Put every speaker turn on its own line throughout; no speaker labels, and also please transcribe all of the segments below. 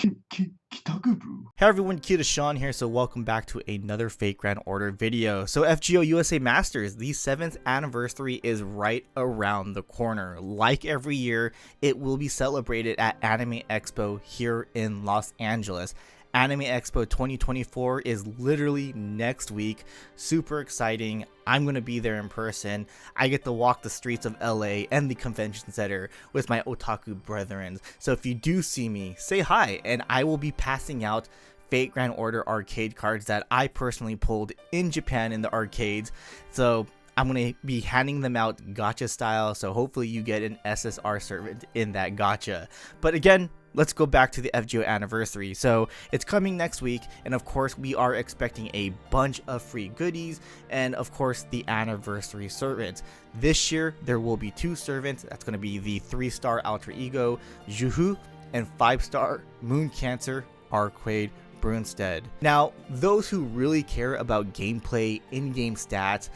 Hey everyone, KitaSean here, so welcome back to another Fate Grand Order video. So FGO USA Masters, the 7th anniversary is right around the corner. Like every year, it will be celebrated at Anime Expo here in Los Angeles. Anime Expo 2024 is literally next week. Super exciting. I'm going to be there in person. I get to walk the streets of LA and the convention center with my otaku brethren. So if you do see me, say hi, and I will be passing out Fate Grand Order arcade cards that I personally pulled in Japan in the arcades. So I'm going to be handing them out gacha style, so hopefully you get an SSR servant in that gacha. But again, let's go back to the FGO anniversary. So it's coming next week, and of course we are expecting a bunch of free goodies, and of course the anniversary servants. This year there will be 2 servants. That's going to be the 3-star alter ego Juhu and 5-star Moon Cancer Arcueid Brunstead. Now, those who really care about gameplay, in-game stats,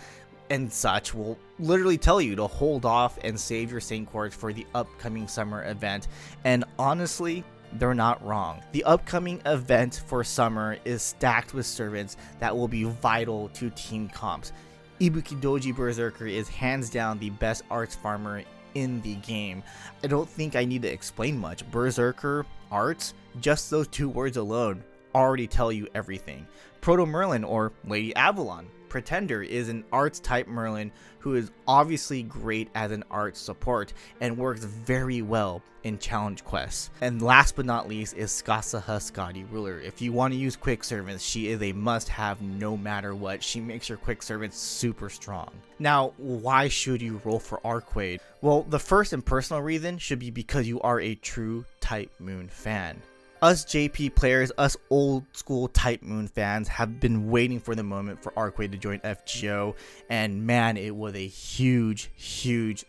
and such will literally tell you to hold off and save your Saint Cords for the upcoming summer event, and honestly, they're not wrong. The upcoming event for summer is stacked with servants that will be vital to team comps. Ibuki Doji Berserker is hands down the best arts farmer in the game. I don't think I need to explain much. Berserker, arts, just those 2 words alone already tell you everything. Proto Merlin, or Lady Avalon, Pretender, is an arts type Merlin who is obviously great as an arts support and works very well in challenge quests. And last but not least is Skasaha Skadi Ruler. If you want to use quick servants, she is a must have no matter what. She makes your quick servants super strong. Now, why should you roll for Arcueid? Well, the first and personal reason should be because you are a true Type Moon fan. Us JP players, us old school Type Moon fans have been waiting for the moment for Arcueid to join FGO, and man, it was a huge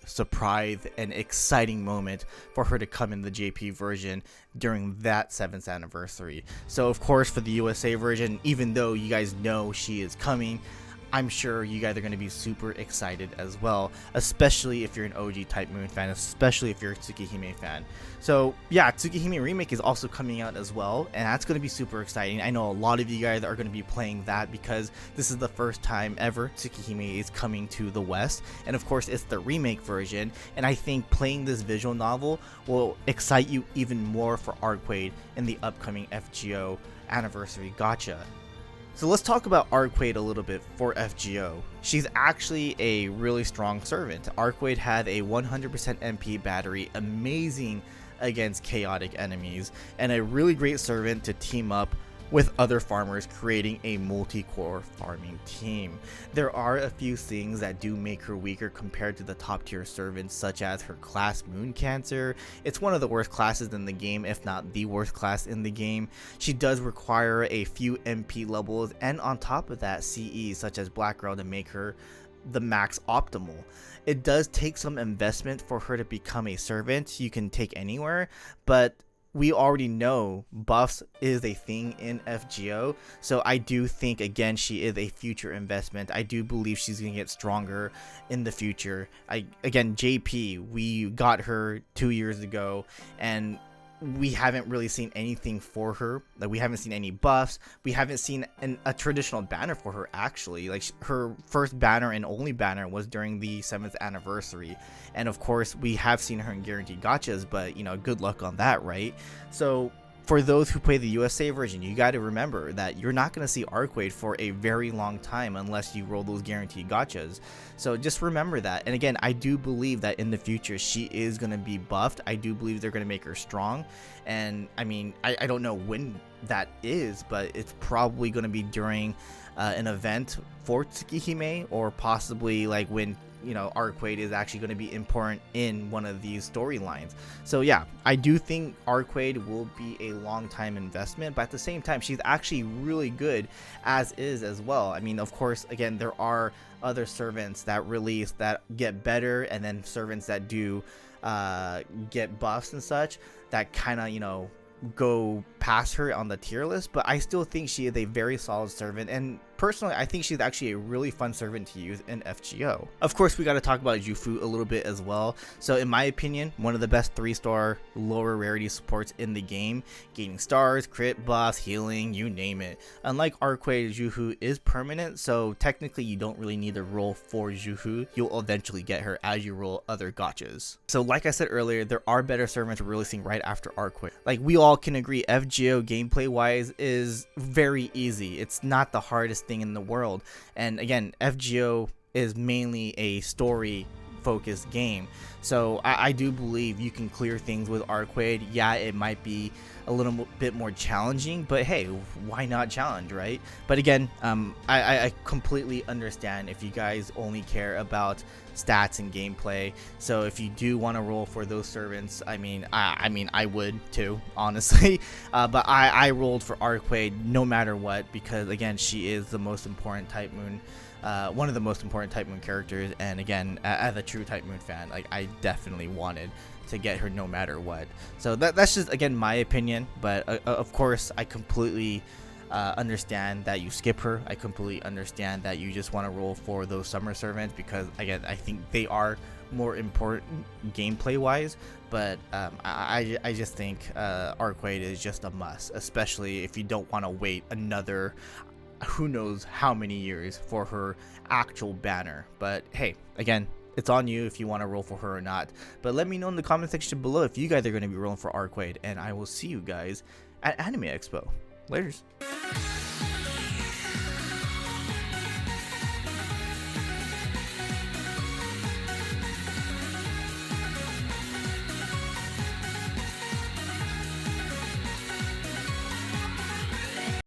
surprise and exciting moment for her to come in the JP version during that 7th anniversary. So of course for the USA version, even though you guys know she is coming, I'm sure you guys are going to be super excited as well, especially if you're an OG Type Moon fan, especially if you're a Tsukihime fan. So yeah, Tsukihime Remake is also coming out as well, and that's going to be super exciting. I know a lot of you guys are going to be playing that because this is the first time ever Tsukihime is coming to the West, and of course it's the remake version, and I think playing this visual novel will excite you even more for Arcueid in the upcoming FGO anniversary gacha. So let's talk about Arcueid a little bit for FGO. She's actually a really strong servant. Arcueid had a 100% MP battery, amazing against chaotic enemies, and a really great servant to team up with other farmers, creating a multi-core farming team. There are a few things that do make her weaker compared to the top tier servants, such as her class Moon Cancer. It's one of the worst classes in the game, if not the worst class in the game. She does require a few MP levels, and on top of that, CE such as Black Girl to make her the max optimal. It does take some investment for her to become a servant you can take anywhere, but we already know buffs is a thing in FGO, so I do think again she is a future investment. I do believe she's gonna get stronger in the future. Again, JP, we got her 2 years ago, and we haven't really seen anything for her. Like, we haven't seen any buffs. We haven't seen a traditional banner for her, actually. Like, her first banner and only banner was during the 7th anniversary, and of course we have seen her in guaranteed gachas, but you know, good luck on that, right? So for those who play the USA version, you got to remember that you're not going to see Arcueid for a very long time unless you roll those guaranteed gachas. So just remember that. And again, I do believe that in the future she is going to be buffed. I do believe they're going to make her strong. And I mean, I don't know when that is, but it's probably going to be during an event for Tsukihime, or possibly like when, you know, Arcueid is actually going to be important in one of these storylines. So yeah, I do think Arcueid will be a long time investment, but at the same time she's actually really good as is as well. I mean, of course, again, there are other servants that release that get better, and then servants that do get buffs and such that kind of, you know, go past past her on the tier list, but I still think she is a very solid servant, and personally I think she's actually a really fun servant to use in FGO. Of course, we got to talk about Jufu a little bit as well. So in my opinion, one of the best 3-star lower rarity supports in the game, gaining stars, crit buffs, healing, you name it. Unlike Arcueid, Jufu is permanent, so technically you don't really need to roll for Jufu. You'll eventually get her as you roll other gotchas. So like I said earlier, there are better servants releasing right after Arcueid. Like, we all can agree, FGO gameplay wise is very easy. It's not the hardest thing in the world, and again, FGO is mainly a story focused game, so I do believe you can clear things with Arcueid. Yeah, it might be a little bit more challenging, but hey, why not challenge, right? But again, I completely understand if you guys only care about stats and gameplay. So if you do want to roll for those servants, I mean I would too, honestly. But I rolled for Arcueid no matter what, because again, she is the most important Type Moon, one of the most important Type Moon characters, and again, as a true Type Moon fan, like, I definitely wanted to get her no matter what. So that's just, again, my opinion, but of course I completely understand that you skip her. I completely understand that you just want to roll for those summer servants, because again, I think they are more important gameplay wise, but I just think Arcueid is just a must, especially if you don't want to wait another who knows how many years for her actual banner. But hey, again, it's on you if you want to roll for her or not. But let me know in the comment section below if you guys are going to be rolling for Arcueid, and I will see you guys at Anime Expo. Laters.